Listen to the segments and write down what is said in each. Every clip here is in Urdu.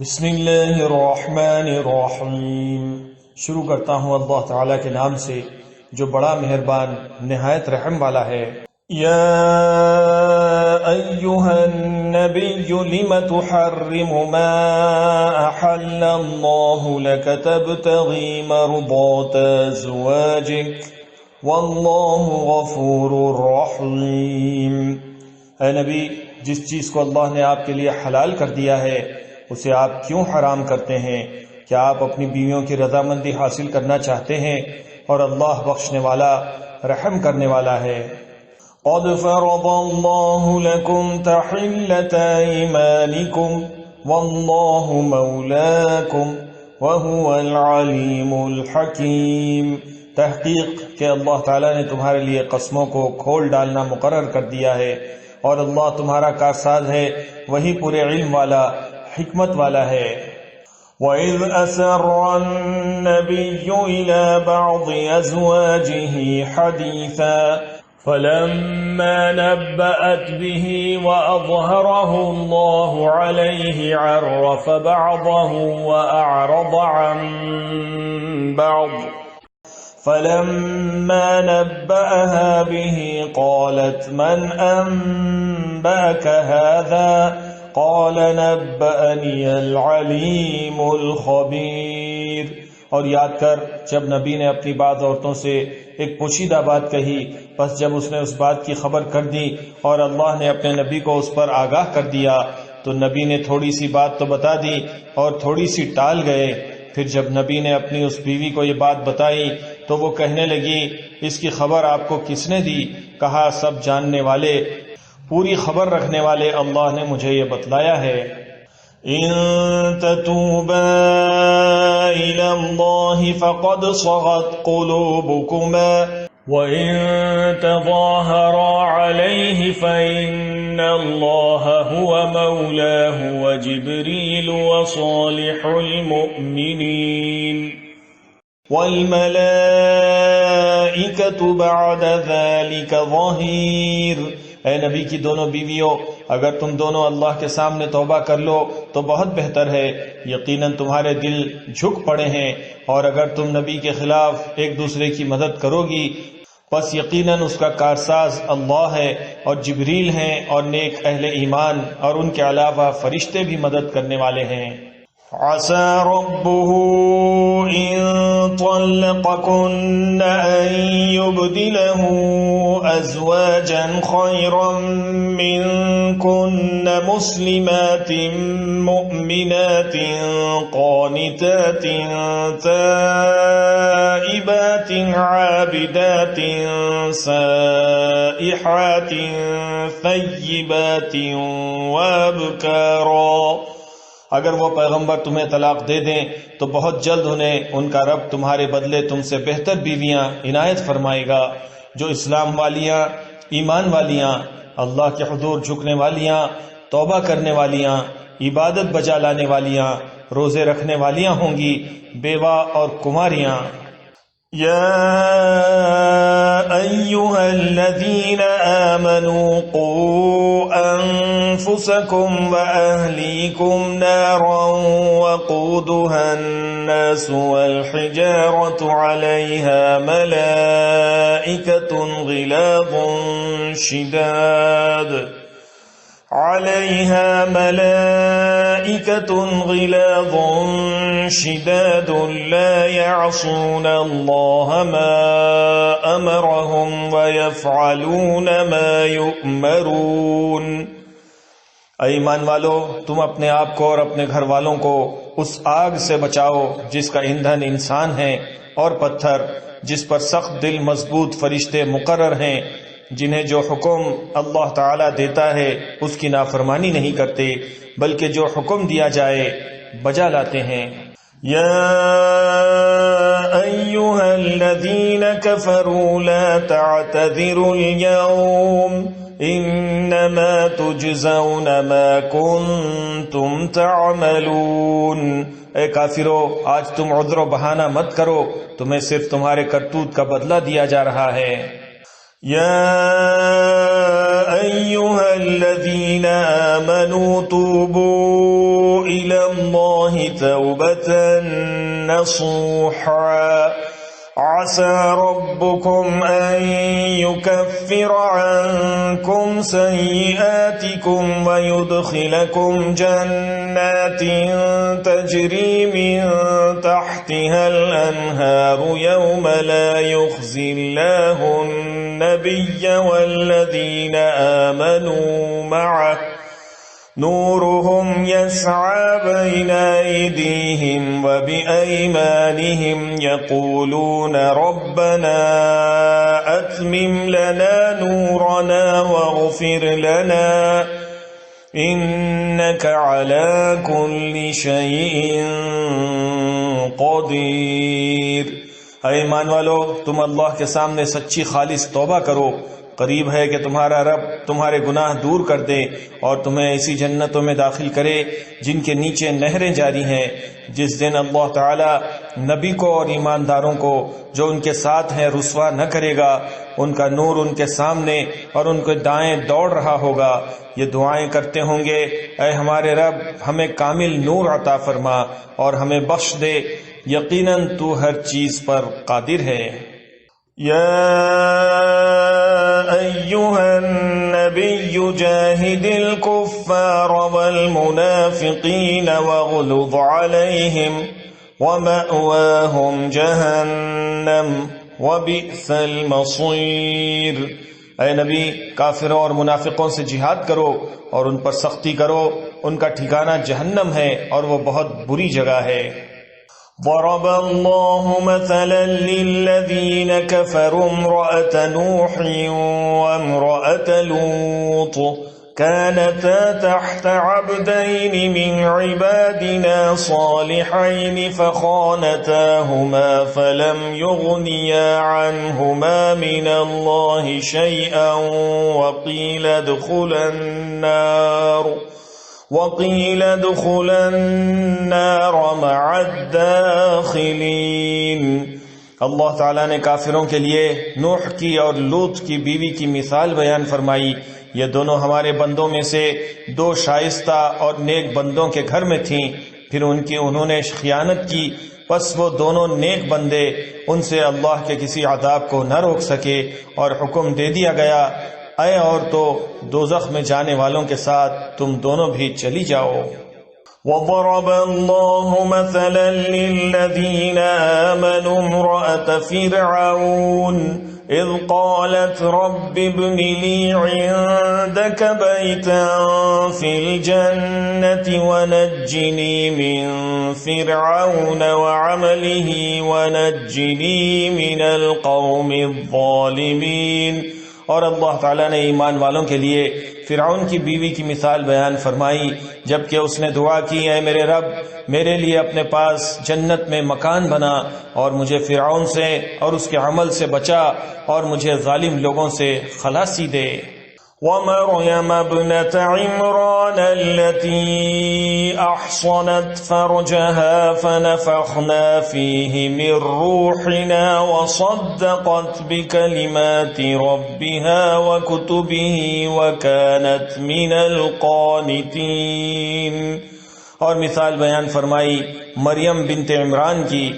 بسم اللہ الرحمن الرحیم۔ شروع کرتا ہوں اللہ تعالیٰ کے نام سے جو بڑا مہربان نہایت رحم والا ہے۔ یا ایہا النبی لم تحرم ما احل اللہ لک تبتغی مرضات ازواجک واللہ غفور رحیم۔ اے نبی، جس چیز کو اللہ نے آپ کے لیے حلال کر دیا ہے اسے آپ کیوں حرام کرتے ہیں؟ کیا آپ اپنی بیویوں کی رضامندی حاصل کرنا چاہتے ہیں؟ اور اللہ بخشنے والا رحم کرنے والا ہے۔ قد فرض اللہ لکم تحلۃ ایمانکم واللہ مولاکم وہو العلیم الحکیم۔ تحقیق کہ اللہ تعالیٰ نے تمہارے لیے قسموں کو کھول ڈالنا مقرر کر دیا ہے، اور اللہ تمہارا کارساز ہے، وہی پورے علم والا حکمت والا ہے۔ وَإِذْ أَسَرَّ النَّبِيُّ إِلَى بَعْضِ أَزْوَاجِهِ حَدِيثًا فَلَمَّا نَبَّأَتْ بِهِ وَأَظْهَرَهُ اللَّهُ عَلَيْهِ عَرَّفَ بَعْضَهُ وَأَعْرَضَ عَن بَعْضٍ فَلَمَّا نَبَّأَهَا بِهِ قَالَتْ مَنْ أَنبَأَكَ هَذَا قال نبأني العلیم الخبیر۔ اور یاد کر جب نبی نے اپنی بعض عورتوں سے ایک پوشیدہ بات کہی، پس جب اس نے اس بات کی خبر کر دی اور اللہ نے اپنے نبی کو اس پر آگاہ کر دیا تو نبی نے تھوڑی سی بات تو بتا دی اور تھوڑی سی ٹال گئے۔ پھر جب نبی نے اپنی اس بیوی کو یہ بات بتائی تو وہ کہنے لگی، اس کی خبر آپ کو کس نے دی؟ کہا، سب جاننے والے، پوری خبر رکھنے والے اللہ نے مجھے یہ بتلایا ہے۔ ان تتوبا الى اللہ فقد صغت قلوبكما وان تظاہرا علیہ فإن اللہ هو مولاه وجبریل وصالح المؤمنین والملائکۃ بعد ذلك ظہیر۔ اے نبی کی دونوں بیویوں، اگر تم دونوں اللہ کے سامنے توبہ کر لو تو بہت بہتر ہے، یقیناً تمہارے دل جھک پڑے ہیں، اور اگر تم نبی کے خلاف ایک دوسرے کی مدد کرو گی پس یقیناً اس کا کارساز اللہ ہے اور جبریل ہیں اور نیک اہل ایمان، اور ان کے علاوہ فرشتے بھی مدد کرنے والے ہیں۔ عسى ربه إن طلقكن أن يبدله أزواجا خيرا منكن مسلمات مؤمنات قانتات تائبات عابدات سائحات ثيبات وابكارا۔ اگر وہ پیغمبر تمہیں طلاق دے دیں تو بہت جلد انہیں ان کا رب تمہارے بدلے تم سے بہتر بیویاں عنایت فرمائے گا، جو اسلام والیاں، ایمان والیاں، اللہ کے حضور جھکنے والیاں، توبہ کرنے والیاں، عبادت بجا لانے والیاں، روزے رکھنے والیاں ہوں گی، بیوہ اور کماریاں۔ یا ایہا الذین آمنوا قوا انفسکم واہلیکم نارا وقودها الناس والحجارة علیہا ملائکة غلاظ شداد لا يعصون اللہ ما امرهم ويفعلون ما يؤمرون۔ اے ایمان والو، تم اپنے آپ کو اور اپنے گھر والوں کو اس آگ سے بچاؤ جس کا ایندھن انسان ہے اور پتھر، جس پر سخت دل مضبوط فرشتے مقرر ہیں، جنہیں جو حکم اللہ تعالیٰ دیتا ہے اس کی نافرمانی نہیں کرتے بلکہ جو حکم دیا جائے بجا لاتے ہیں۔ یا ایہا الذین کفروا لا تعتذروا اليوم انما تجزون ما کنتم تعملون۔ اے کافرو، آج تم عذر و بہانہ مت کرو، تمہیں صرف تمہارے کرتوت کا بدلہ دیا جا رہا ہے۔ يا أيها الذين آمنوا توبوا إلى الله توبة نصوحا عسى ربكم أن يكفر عنكم سيئاتكم ويدخلكم جنات تجري من تحتها الأنهار يوم لا يخزي الله النبي والذين آمنوا معه نورهم يسعى بين أيديهم وبأيمانهم يقولون ربنا أتمم لنا نورنا واغفر لنا إنك على كل شيء قدیر۔ اے ایمان والو، تم اللہ کے سامنے سچی خالص توبہ کرو، قریب ہے کہ تمہارا رب تمہارے گناہ دور کر دے اور تمہیں ایسی جنتوں میں داخل کرے جن کے نیچے نہریں جاری ہیں۔ جس دن اللہ تعالی نبی کو اور ایمانداروں کو جو ان کے ساتھ ہیں رسوا نہ کرے گا، ان کا نور ان کے سامنے اور ان کے دائیں دوڑ رہا ہوگا۔ یہ دعائیں کرتے ہوں گے، اے ہمارے رب ہمیں کامل نور عطا فرما اور ہمیں بخش دے، یقیناً تو ہر چیز پر قادر ہے۔ یا ایھا النبی جاہد الکفار والمنافقین واغلظ علیہم ومأواہم جہنم وبئس المصیر۔ اے نبی، کافروں اور منافقوں سے جہاد کرو اور ان پر سختی کرو، ان کا ٹھکانہ جہنم ہے اور وہ بہت بری جگہ ہے۔ ضرب الله مثلا للذين كفروا امرأة نوح وامرأة لوط كانتا تحت عبدين من عبادنا صالحين فخانتاهما فلم يغنيا عنهما من الله شيئا وقيل ادخلا النار مع الداخلین۔ اللہ تعالیٰ نے کافروں کے لیے نوح کی اور لوط کی بیوی کی مثال بیان فرمائی۔ یہ دونوں ہمارے بندوں میں سے دو شائستہ اور نیک بندوں کے گھر میں تھیں، پھر انہوں نے خیانت کی، پس وہ دونوں نیک بندے ان سے اللہ کے کسی عذاب کو نہ روک سکے اور حکم دے دیا گیا، اے عورتوں دوزخ میں جانے والوں کے ساتھ تم دونوں بھی چلی جاؤ۔ وضرب الله مثلا للذين آمنوا امرأة فرعون إذ قالت رب ابن لي عندك بيتا في الجنة ونجني من فرعون وعمله ونجني من القوم الظالمين۔ اور اللہ تعالیٰ نے ایمان والوں کے لیے فرعون کی بیوی کی مثال بیان فرمائی جبکہ اس نے دعا کی، اے میرے رب میرے لیے اپنے پاس جنت میں مکان بنا اور مجھے فرعون سے اور اس کے عمل سے بچا اور مجھے ظالم لوگوں سے خلاصی دے۔ ومريم ابنة عمران التي أحصنت فرجها فنفخنا فيه من روحنا وصدقت بكلمات ربها وكتبه وكانت من القانتين۔ اور مثال بیان فرمائی مریم بنت عمران کی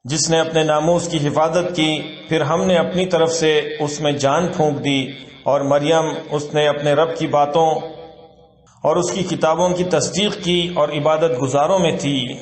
جس نے اپنے ناموس کی حفاظت کی، پھر ہم نے اپنی طرف سے اس میں جان پھونک دی، اور مریم اس نے اپنے رب کی باتوں اور اس کی کتابوں کی تصدیق کی اور عبادت گزاروں میں تھی۔